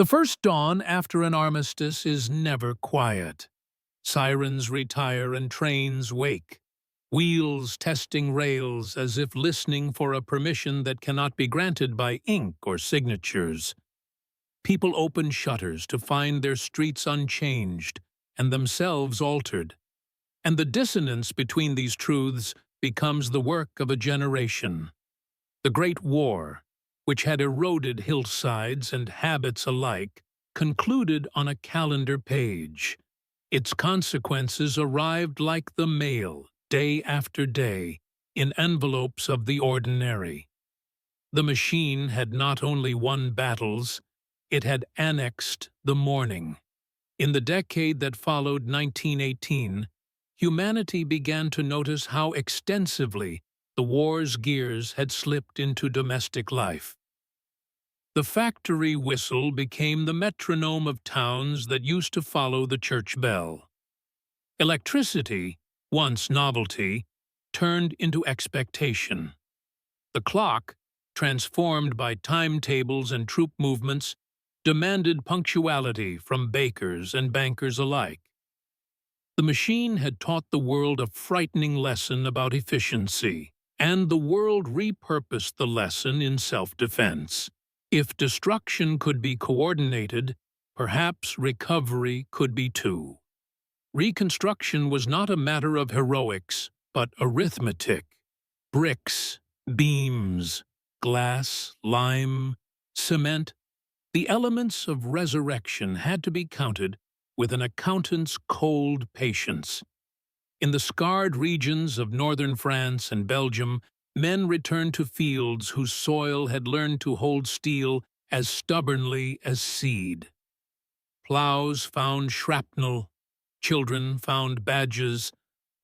The first dawn after an armistice is never quiet. Sirens retire and trains wake, wheels testing rails as if listening for a permission that cannot be granted by ink or signatures. People open shutters to find their streets unchanged and themselves altered, and the dissonance between these truths becomes the work of a generation. The Great War, which had eroded hillsides and habits alike, concluded on a calendar page. Its consequences arrived like the mail, day after day, in envelopes of the ordinary. The machine had not only won battles, it had annexed the morning. In the decade that followed 1918, humanity began to notice how extensively the war's gears had slipped into domestic life. The factory whistle became the metronome of towns that used to follow the church bell. Electricity, once novelty, turned into expectation. The clock, transformed by timetables and troop movements, demanded punctuality from bakers and bankers alike. The machine had taught the world a frightening lesson about efficiency, and the world repurposed the lesson in self-defense. If destruction could be coordinated, perhaps recovery could be too. Reconstruction was not a matter of heroics, but arithmetic. Bricks, beams, glass, lime, cement. The elements of resurrection had to be counted with an accountant's cold patience. In the scarred regions of northern France and Belgium, men returned to fields whose soil had learned to hold steel as stubbornly as seed. Plows found shrapnel, children found badges,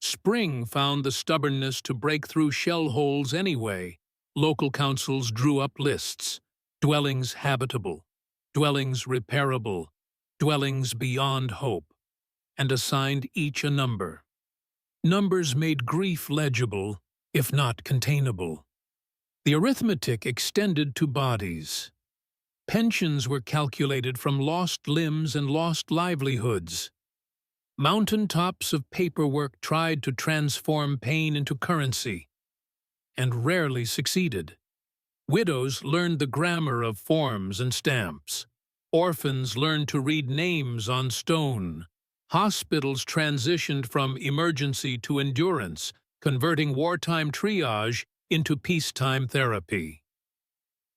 spring found the stubbornness to break through shell holes anyway. Local councils drew up lists: dwellings habitable, dwellings repairable, dwellings beyond hope, and assigned each a number. Numbers made grief legible, if not containable. The arithmetic extended to bodies. Pensions were calculated from lost limbs and lost livelihoods. Mountaintops of paperwork tried to transform pain into currency, and rarely succeeded. Widows learned the grammar of forms and stamps. Orphans learned to read names on stone. Hospitals transitioned from emergency to endurance, converting wartime triage into peacetime therapy.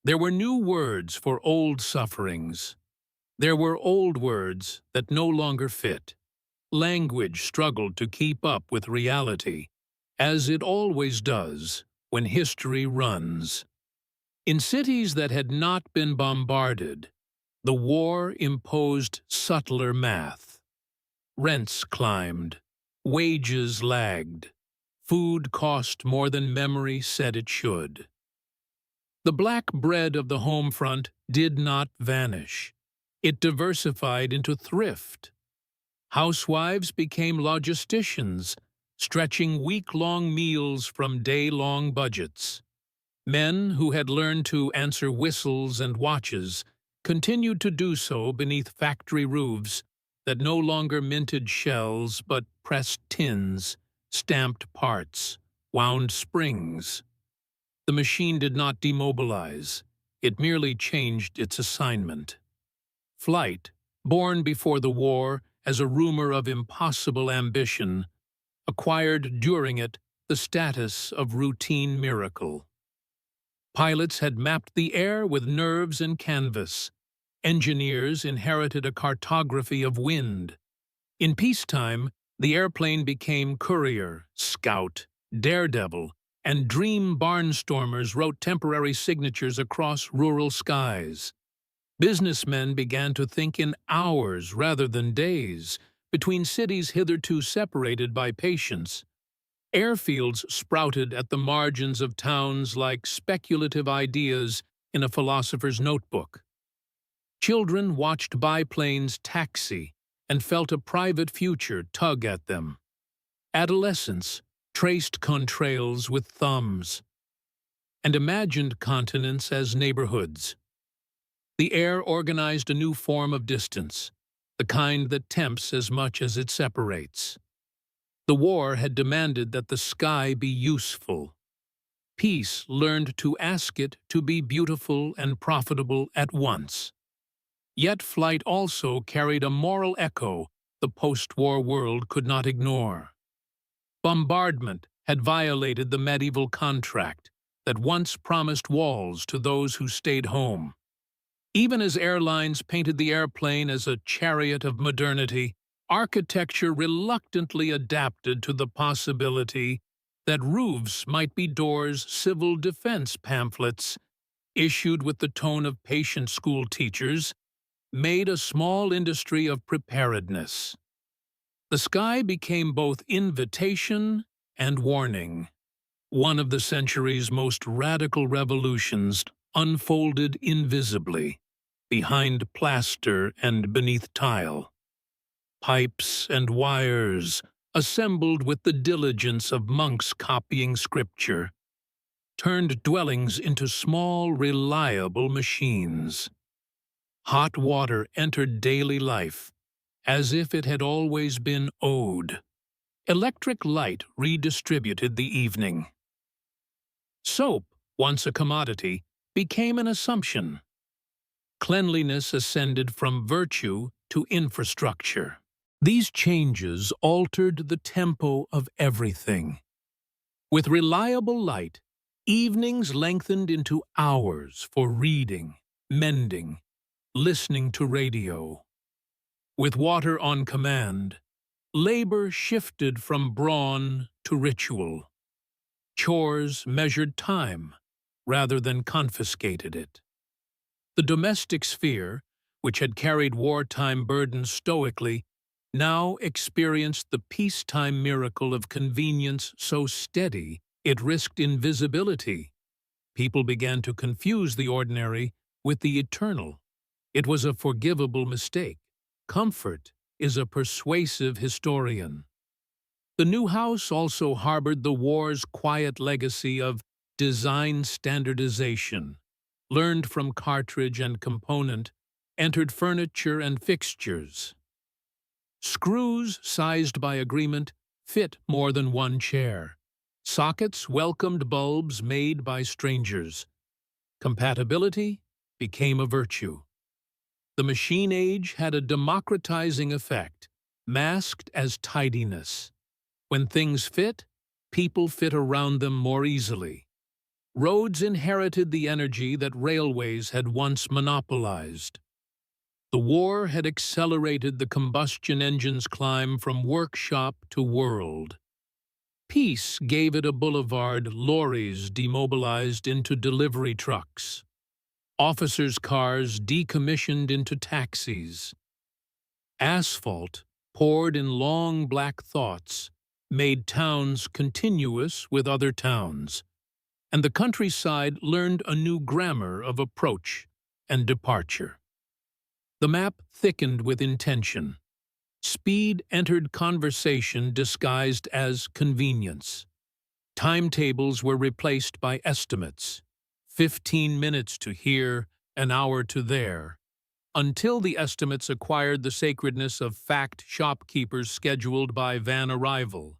There were new words for old sufferings. There were old words that no longer fit. Language struggled to keep up with reality, as it always does when history runs. In cities that had not been bombarded, the war imposed subtler math. Rents climbed, wages lagged, food cost more than memory said it should. The black bread of the home front did not vanish. It diversified into thrift. Housewives became logisticians, stretching week-long meals from day-long budgets. Men who had learned to answer whistles and watches continued to do so beneath factory roofs that no longer minted shells but pressed tins, stamped parts, wound springs. The machine did not demobilize. It merely changed its assignment. Flight, born before the war as a rumor of impossible ambition, acquired during it the status of routine miracle. Pilots had mapped the air with nerves and canvas. Engineers inherited a cartography of wind. In peacetime, the airplane became courier, scout, daredevil, and dream barnstormers wrote temporary signatures across rural skies. Businessmen began to think in hours rather than days, between cities hitherto separated by patience. Airfields sprouted at the margins of towns like speculative ideas in a philosopher's notebook. Children watched biplanes taxi and felt a private future tug at them. Adolescents traced contrails with thumbs and imagined continents as neighborhoods. The air organized a new form of distance, the kind that tempts as much as it separates. The war had demanded that the sky be useful. Peace learned to ask it to be beautiful and profitable at once. Yet flight also carried a moral echo the post-war world could not ignore. Bombardment had violated the medieval contract that once promised walls to those who stayed home. Even as airlines painted the airplane as a chariot of modernity, architecture reluctantly adapted to the possibility that roofs might be doors. Civil defense pamphlets, issued with the tone of patient school teachers, made a small industry of preparedness. The sky became both invitation and warning. One of the century's most radical revolutions unfolded invisibly, behind plaster and beneath tile. Pipes and wires, assembled with the diligence of monks copying scripture, turned dwellings into small, reliable machines. Hot water entered daily life, as if it had always been owed. Electric light redistributed the evening. Soap, once a commodity, became an assumption. Cleanliness ascended from virtue to infrastructure. These changes altered the tempo of everything. With reliable light, evenings lengthened into hours for reading, mending, listening to radio. With water on command, labor shifted from brawn to ritual. Chores measured time rather than confiscated it. The domestic sphere, which had carried wartime burdens stoically, now experienced the peacetime miracle of convenience so steady it risked invisibility. People began to confuse the ordinary with the eternal. It was a forgivable mistake. Comfort is a persuasive historian. The new house also harbored the war's quiet legacy of design standardization. Learned from cartridge and component, entered furniture and fixtures. Screws, sized by agreement, fit more than one chair. Sockets welcomed bulbs made by strangers. Compatibility became a virtue. The machine age had a democratizing effect, masked as tidiness. When things fit, people fit around them more easily. Roads inherited the energy that railways had once monopolized. The war had accelerated the combustion engine's climb from workshop to world. Peace gave it a boulevard. Lorries demobilized into delivery trucks. Officers' cars decommissioned into taxis. Asphalt, poured in long black thoughts, made towns continuous with other towns, and the countryside learned a new grammar of approach and departure. The map thickened with intention. Speed entered conversation disguised as convenience. Timetables were replaced by estimates. 15 minutes to here, an hour to there, until the estimates acquired the sacredness of fact shopkeepers scheduled by van arrival.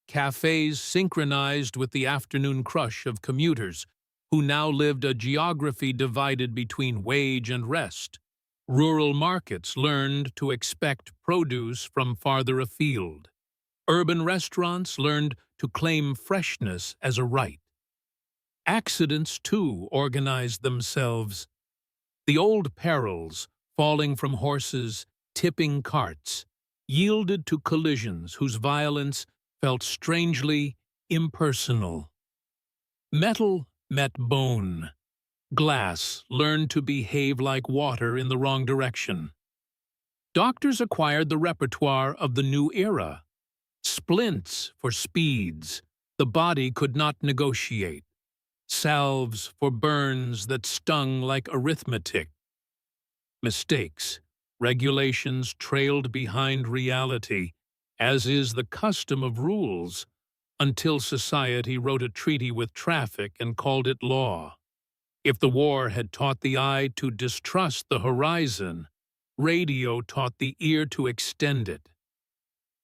Cafes synchronized with the afternoon crush of commuters, who now lived a geography divided between wage and rest. Rural markets learned to expect produce from farther afield. Urban restaurants learned to claim freshness as a right. Accidents, too, organized themselves. The old perils, falling from horses, tipping carts, yielded to collisions whose violence felt strangely impersonal. Metal met bone. Glass learned to behave like water in the wrong direction. Doctors acquired the repertoire of the new era. Splints for speeds the body could not negotiate. Salves for burns that stung like arithmetic. Mistakes, regulations trailed behind reality, as is the custom of rules, until society wrote a treaty with traffic and called it law. If the war had taught the eye to distrust the horizon, radio taught the ear to extend it.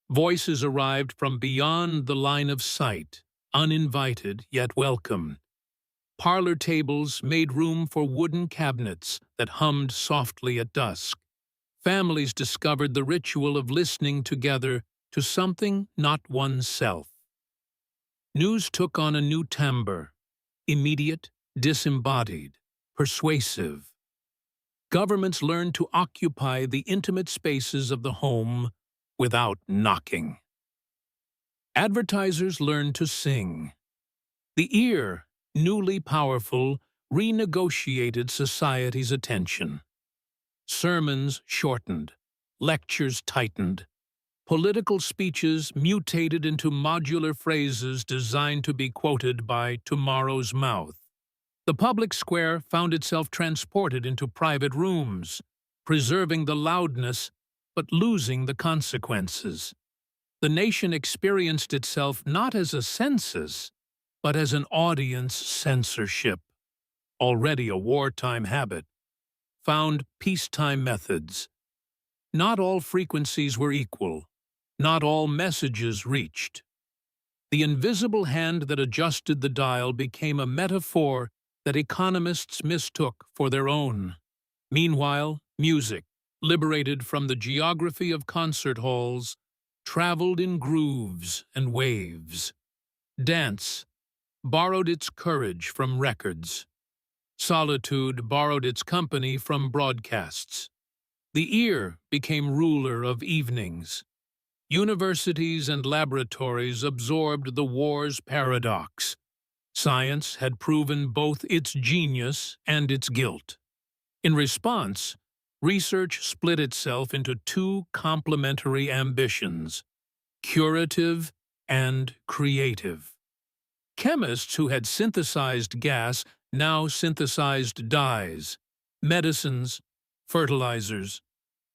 Voices arrived from beyond the line of sight, uninvited yet welcome. Parlor tables made room for wooden cabinets that hummed softly at dusk. Families discovered the ritual of listening together to something not oneself. News took on a new timbre, immediate, disembodied, persuasive. Governments learned to occupy the intimate spaces of the home without knocking. Advertisers learned to sing. The ear, newly powerful, renegotiated society's attention. Sermons shortened, lectures tightened. Political speeches mutated into modular phrases designed to be quoted by tomorrow's mouth. The public square found itself transported into private rooms, preserving the loudness but losing the consequences. The nation experienced itself not as a census, but as an audience censorship, already a wartime habit, found peacetime methods. Not all frequencies were equal. Not all messages reached. The invisible hand that adjusted the dial became a metaphor that economists mistook for their own. Meanwhile, music, liberated from the geography of concert halls, traveled in grooves and waves. Dance borrowed its courage from records. Solitude borrowed its company from broadcasts. The ear became ruler of evenings. Universities and laboratories absorbed the war's paradox. Science had proven both its genius and its guilt. In response, research split itself into two complementary ambitions: curative and creative. Chemists who had synthesized gas now synthesized dyes, medicines, fertilizers.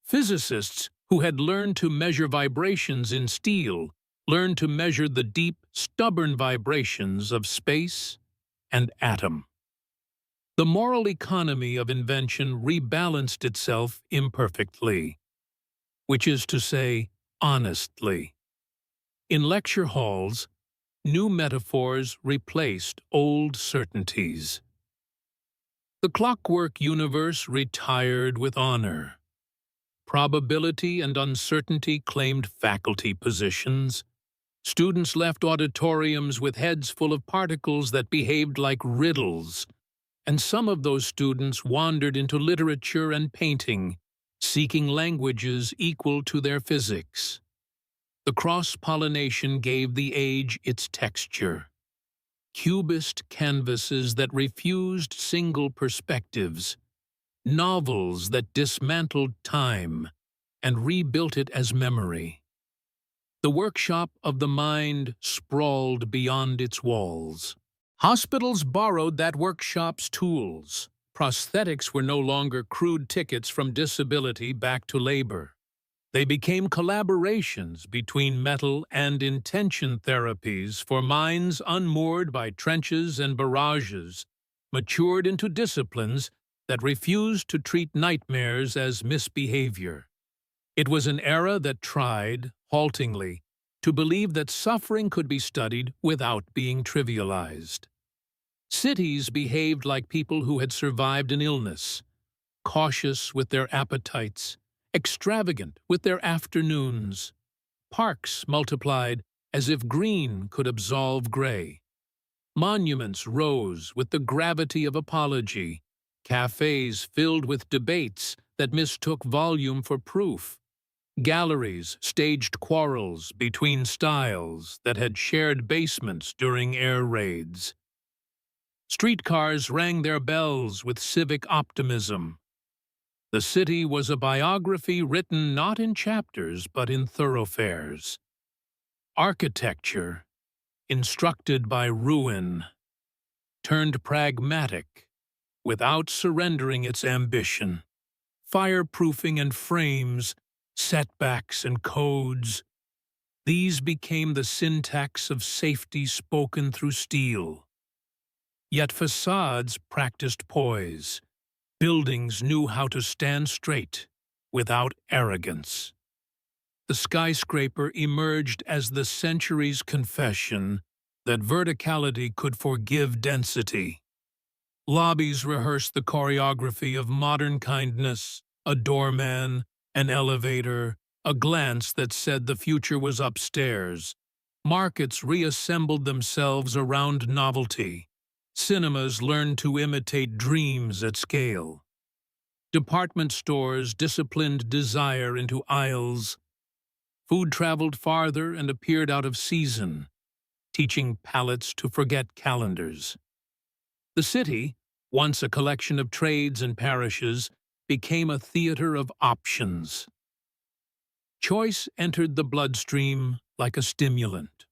Physicists who had learned to measure vibrations in steel learned to measure the deep, stubborn vibrations of space and atom. The moral economy of invention rebalanced itself imperfectly, which is to say, honestly. In lecture halls, new metaphors replaced old certainties. The clockwork universe retired with honor. Probability and uncertainty claimed faculty positions. Students left auditoriums with heads full of particles that behaved like riddles, and some of those students wandered into literature and painting, seeking languages equal to their physics. The cross-pollination gave the age its texture. Cubist canvases that refused single perspectives, novels that dismantled time and rebuilt it as memory. The workshop of the mind sprawled beyond its walls. Hospitals borrowed that workshop's tools. Prosthetics were no longer crude tickets from disability back to labor. They became collaborations between metal and intention therapies for minds unmoored by trenches and barrages, matured into disciplines that refused to treat nightmares as misbehavior. It was an era that tried, haltingly, to believe that suffering could be studied without being trivialized. Cities behaved like people who had survived an illness, cautious with their appetites, extravagant with their afternoons. Parks multiplied as if green could absolve gray. Monuments rose with the gravity of apology. Cafes filled with debates that mistook volume for proof. Galleries staged quarrels between styles that had shared basements during air raids. Streetcars rang their bells with civic optimism. The city was a biography written not in chapters but in thoroughfares. Architecture, instructed by ruin, turned pragmatic without surrendering its ambition. Fireproofing and frames, setbacks and codes, these became the syntax of safety spoken through steel. Yet facades practiced poise. Buildings knew how to stand straight, without arrogance. The skyscraper emerged as the century's confession that verticality could forgive density. Lobbies rehearsed the choreography of modern kindness, a doorman, an elevator, a glance that said the future was upstairs. Markets reassembled themselves around novelty. Cinemas learned to imitate dreams at scale. Department stores disciplined desire into aisles. Food traveled farther and appeared out of season, teaching palates to forget calendars. The city, once a collection of trades and parishes, became a theater of options. Choice entered the bloodstream like a stimulant.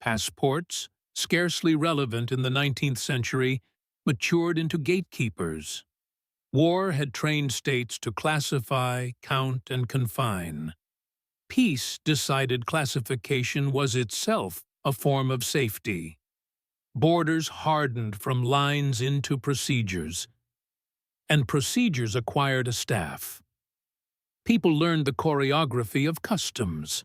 Passports, scarcely relevant in the 19th century, matured into gatekeepers. War had trained states to classify, count, and confine. Peace decided classification was itself a form of safety. Borders hardened from lines into procedures, and procedures acquired a staff. People learned the choreography of customs.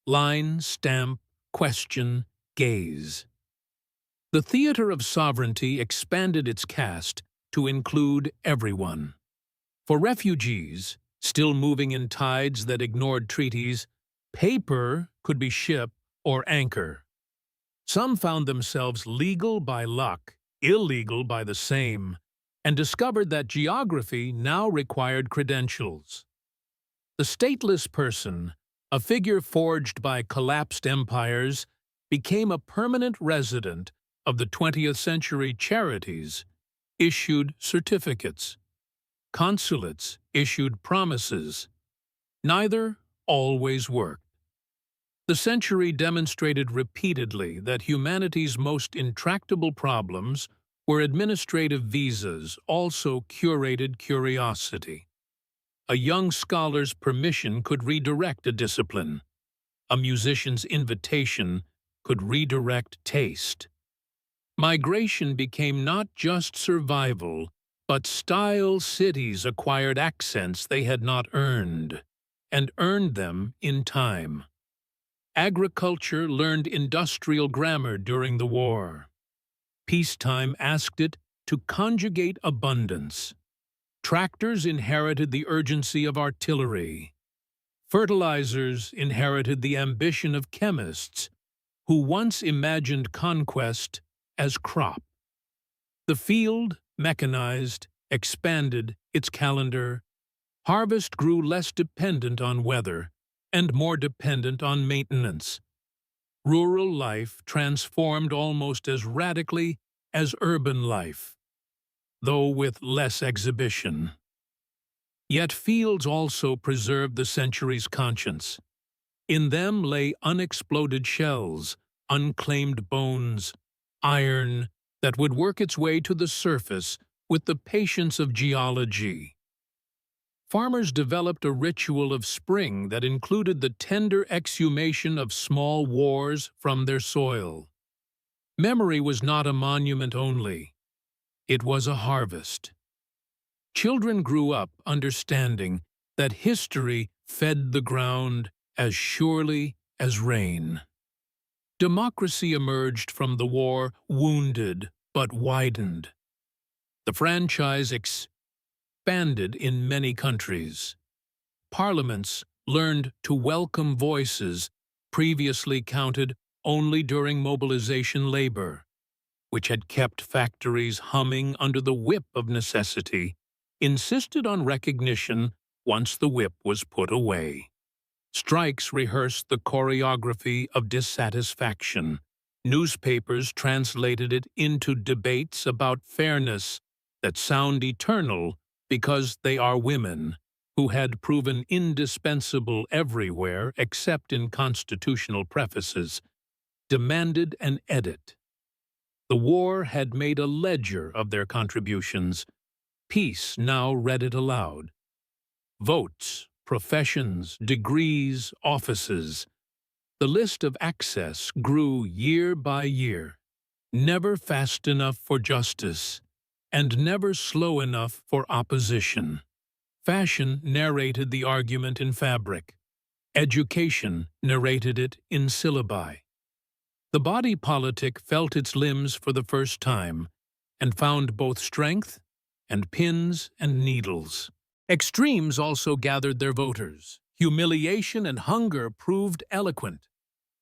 Line, stamp, question, gaze. The theater of sovereignty expanded its cast to include everyone. For refugees, still moving in tides that ignored treaties, paper could be ship or anchor. Some found themselves legal by luck, illegal by the same, and discovered that geography now required credentials. The stateless person, a figure forged by collapsed empires, became a permanent resident of the 20th century. Charities issued certificates. Consulates issued promises. Neither always worked. The century demonstrated repeatedly that humanity's most intractable problems were administrative visas, also curated curiosity. A young scholar's permission could redirect a discipline. A musician's invitation could redirect taste. Migration became not just survival, but style. Cities acquired accents they had not earned, and earned them in time. Agriculture learned industrial grammar during the war. Peacetime asked it to conjugate abundance. Tractors inherited the urgency of artillery. Fertilizers inherited the ambition of chemists, who once imagined conquest as crop. The field, mechanized, expanded its calendar. Harvest grew less dependent on weather and more dependent on maintenance. Rural life transformed almost as radically as urban life, though with less exhibition. Yet fields also preserved the century's conscience. In them lay unexploded shells, unclaimed bones, iron that would work its way to the surface with the patience of geology. Farmers developed a ritual of spring that included the tender exhumation of small wars from their soil. Memory was not a monument only. It was a harvest. Children grew up understanding that history fed the ground as surely as rain. Democracy emerged from the war wounded but widened. The franchise expanded in many countries. Parliaments learned to welcome voices previously counted only during mobilization labor, which had kept factories humming under the whip of necessity, insisted on recognition once the whip was put away. Strikes rehearsed the choreography of dissatisfaction. Newspapers translated it into debates about fairness that sound eternal because they are women, who had proven indispensable everywhere except in constitutional prefaces, demanded an edit. The war had made a ledger of their contributions. Peace now read it aloud. Votes, professions, degrees, offices. The list of access grew year by year. never fast enough for justice, and never slow enough for opposition. Fashion narrated the argument in fabric. Education narrated it in syllabi. The body politic felt its limbs for the first time, and found both strength and pins and needles. Extremes also gathered their voters. Humiliation and hunger proved eloquent.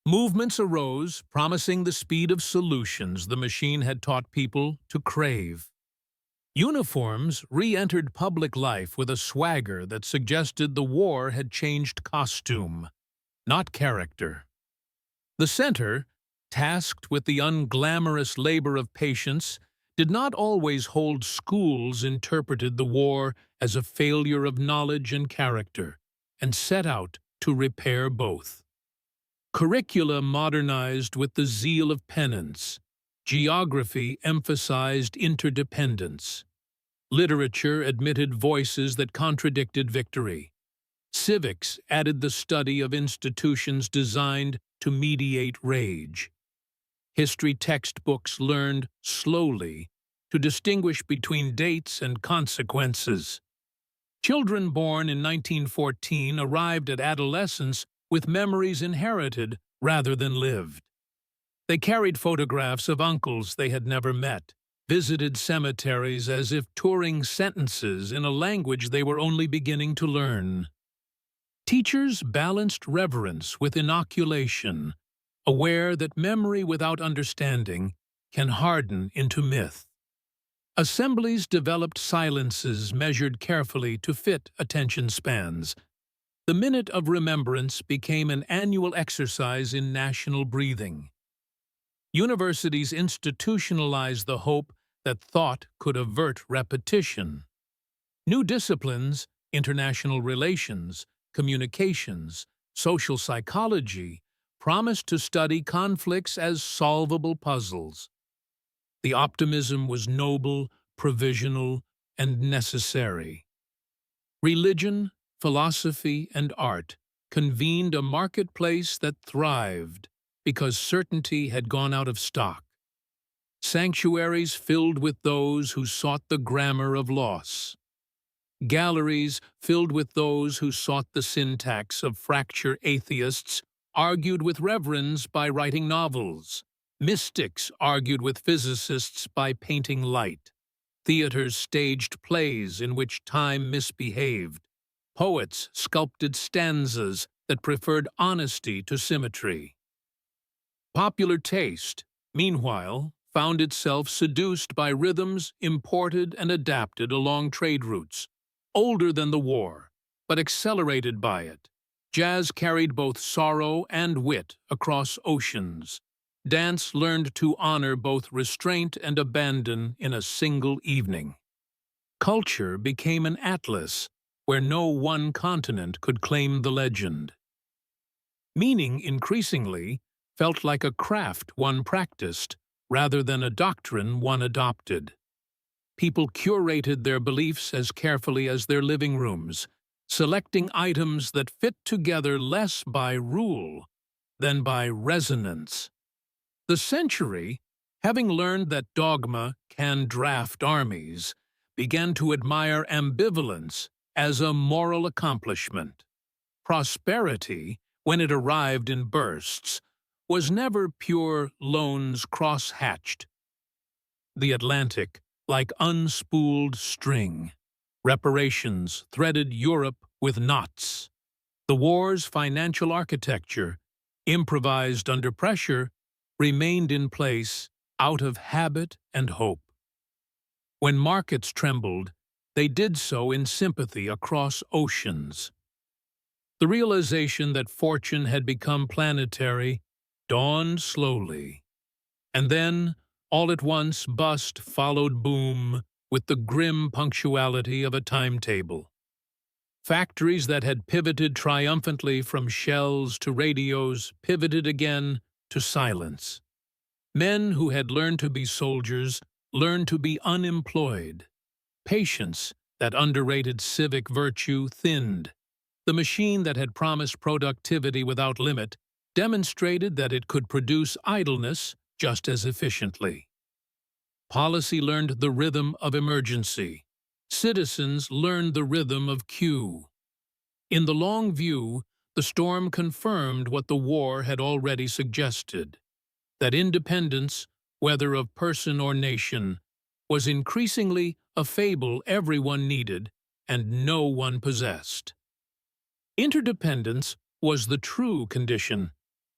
Movements arose, promising the speed of solutions the machine had taught people to crave. Uniforms re-entered public life with a swagger that suggested the war had changed costume, not character. The center, tasked with the unglamorous labor of patience, did not always hold schools interpreted the war as a failure of knowledge and character, and set out to repair both. Curricula modernized with the zeal of penance. Geography emphasized interdependence. Literature admitted voices that contradicted victory. Civics added the study of institutions designed to mediate rage. History textbooks learned slowly to distinguish between dates and consequences. Children born in 1914 arrived at adolescence with memories inherited rather than lived. They carried photographs of uncles they had never met, visited cemeteries as if touring sentences in a language they were only beginning to learn. Teachers balanced reverence with inoculation, aware that memory without understanding can harden into myth. Assemblies developed silences measured carefully to fit attention spans. The minute of remembrance became an annual exercise in national breathing. Universities institutionalized the hope that thought could avert repetition. New disciplines, international relations, communications, social psychology, promised to study conflicts as solvable puzzles. The optimism was noble, provisional, and necessary. Religion, philosophy, and art convened a marketplace that thrived because certainty had gone out of stock. Sanctuaries filled with those who sought the grammar of loss. Galleries filled with those who sought the syntax of fracture. Atheists argued with reverends by writing novels. Mystics argued with physicists by painting light. Theaters staged plays in which time misbehaved. Poets sculpted stanzas that preferred honesty to symmetry. Popular taste, meanwhile, found itself seduced by rhythms imported and adapted along trade routes, older than the war, but accelerated by it. Jazz carried both sorrow and wit across oceans. Dance learned to honor both restraint and abandon in a single evening. Culture became an atlas where no one continent could claim the legend. Meaning, increasingly, felt like a craft one practiced rather than a doctrine one adopted. People curated their beliefs as carefully as their living rooms, selecting items that fit together less by rule than by resonance. The century, having learned that dogma can draft armies, began to admire ambivalence as a moral accomplishment. Prosperity, when it arrived in bursts, was never pure loans cross-hatched. The Atlantic, like unspooled string. Reparations threaded Europe with knots. The war's financial architecture, improvised under pressure, remained in place out of habit and hope. When markets trembled, they did so in sympathy across oceans. The realization that fortune had become planetary dawned slowly, and then, all at once, bust followed boom with the grim punctuality of a timetable. Factories that had pivoted triumphantly from shells to radios pivoted again to silence. Men who had learned to be soldiers learned to be unemployed. Patience, that underrated civic virtue, thinned. The machine that had promised productivity without limit demonstrated that it could produce idleness just as efficiently. Policy learned the rhythm of emergency. Citizens learned the rhythm of queue. In the long view, the storm confirmed what the war had already suggested, that independence, whether of person or nation, was increasingly a fable everyone needed and no one possessed. Interdependence was the true condition,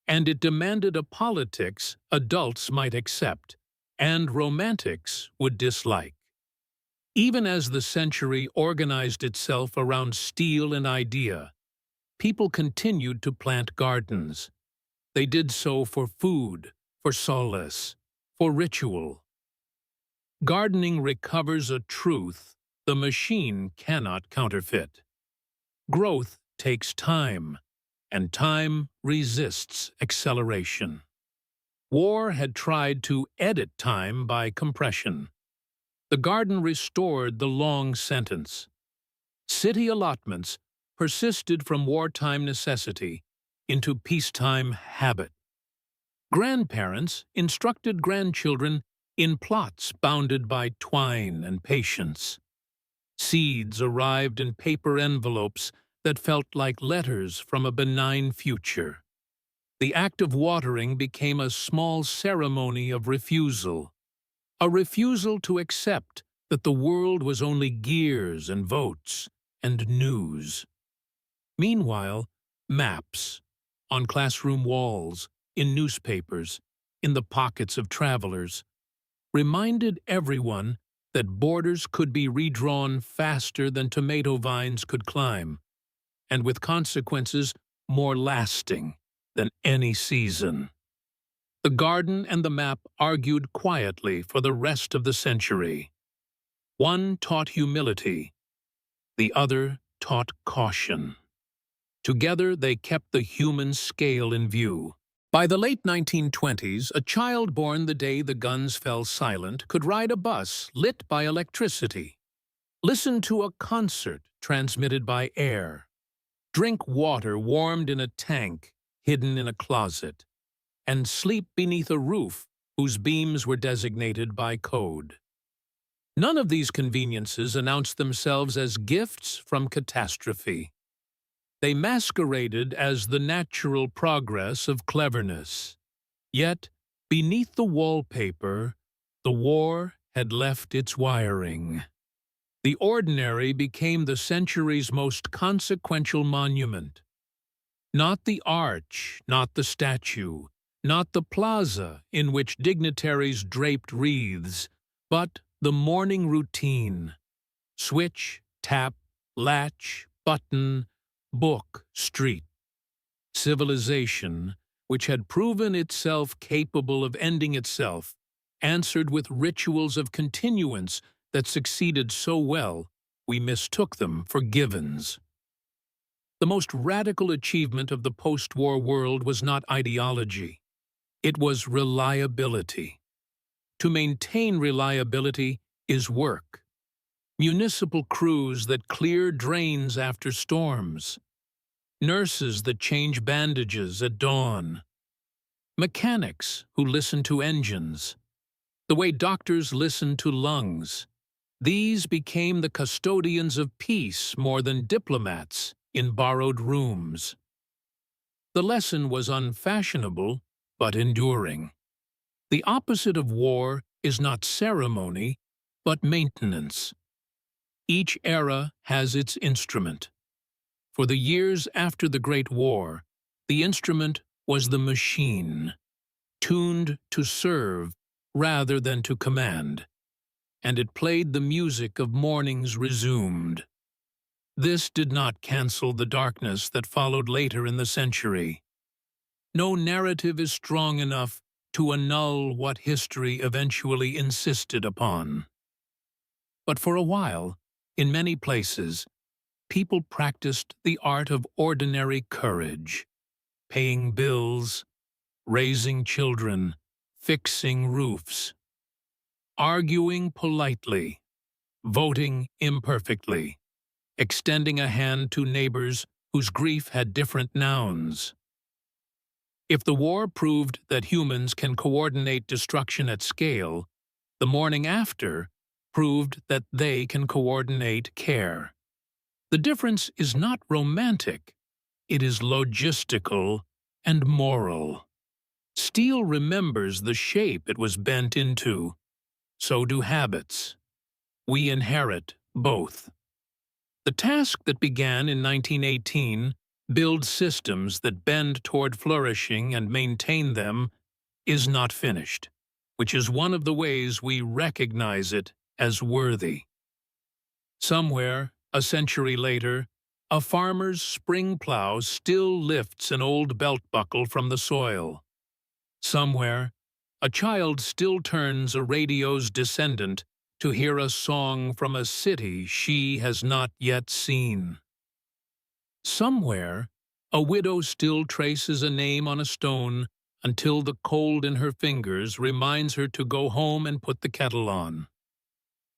and it demanded a politics adults might accept and romantics would dislike. Even as the century organized itself around steel and idea, people continued to plant gardens. They did so for food, for solace, for ritual. Gardening recovers a truth the machine cannot counterfeit. Growth takes time, and time resists acceleration. War had tried to edit time by compression. The garden restored the long sentence. City allotments persisted from wartime necessity into peacetime habit. Grandparents instructed grandchildren in plots bounded by twine and patience. Seeds arrived in paper envelopes that felt like letters from a benign future. The act of watering became a small ceremony of refusal, a refusal to accept that the world was only gears and votes and news. Meanwhile, maps, on classroom walls, in newspapers, in the pockets of travelers, reminded everyone that borders could be redrawn faster than tomato vines could climb, and with consequences more lasting than any season. The garden and the map argued quietly for the rest of the century. One taught humility, the other taught caution. Together they kept the human scale in view. By the late 1920s, a child born the day the guns fell silent could ride a bus lit by electricity, listen to a concert transmitted by air, drink water warmed in a tank hidden in a closet, and sleep beneath a roof whose beams were designated by code. None of these conveniences announced themselves as gifts from catastrophe. They masqueraded as the natural progress of cleverness. Yet, beneath the wallpaper, the war had left its wiring. The ordinary became the century's most consequential monument. Not the arch, not the statue, not the plaza in which dignitaries draped wreaths, but the morning routine. Switch, tap, latch, button, book, street. Civilization, which had proven itself capable of ending itself, answered with rituals of continuance that succeeded so well we mistook them for givens. The most radical achievement of the post-war world was not ideology. It was reliability. To maintain reliability is work. Municipal crews that clear drains after storms. Nurses that change bandages at dawn. Mechanics who listen to engines. The way doctors listen to lungs. These became the custodians of peace more than diplomats in borrowed rooms. The lesson was unfashionable, but enduring. The opposite of war is not ceremony, but maintenance. Each era has its instrument. For the years after the Great War, the instrument was the machine, tuned to serve rather than to command, and it played the music of mornings resumed. This did not cancel the darkness that followed later in the century. No narrative is strong enough to annul what history eventually insisted upon. But for a while, in many places, people practiced the art of ordinary courage, paying bills, raising children, fixing roofs, arguing politely, voting imperfectly, extending a hand to neighbors whose grief had different nouns. If the war proved that humans can coordinate destruction at scale, the morning after proved that they can coordinate care. The difference is not romantic, it is logistical and moral. Steel remembers the shape it was bent into. So do habits. We inherit both. The task that began in 1918, build systems that bend toward flourishing and maintain them, is not finished, which is one of the ways we recognize it as worthy. Somewhere, a century later, a farmer's spring plow still lifts an old belt buckle from the soil. Somewhere, a child still turns a radio's descendant to hear a song from a city she has not yet seen. Somewhere, a widow still traces a name on a stone until the cold in her fingers reminds her to go home and put the kettle on.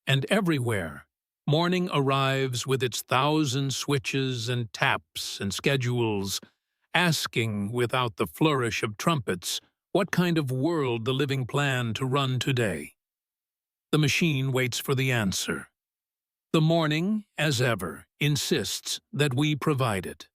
And everywhere, morning arrives with its thousand switches and taps and schedules, asking, without the flourish of trumpets, what kind of world the living plan to run today. The machine waits for the answer. The morning, as ever, insists that we provide it.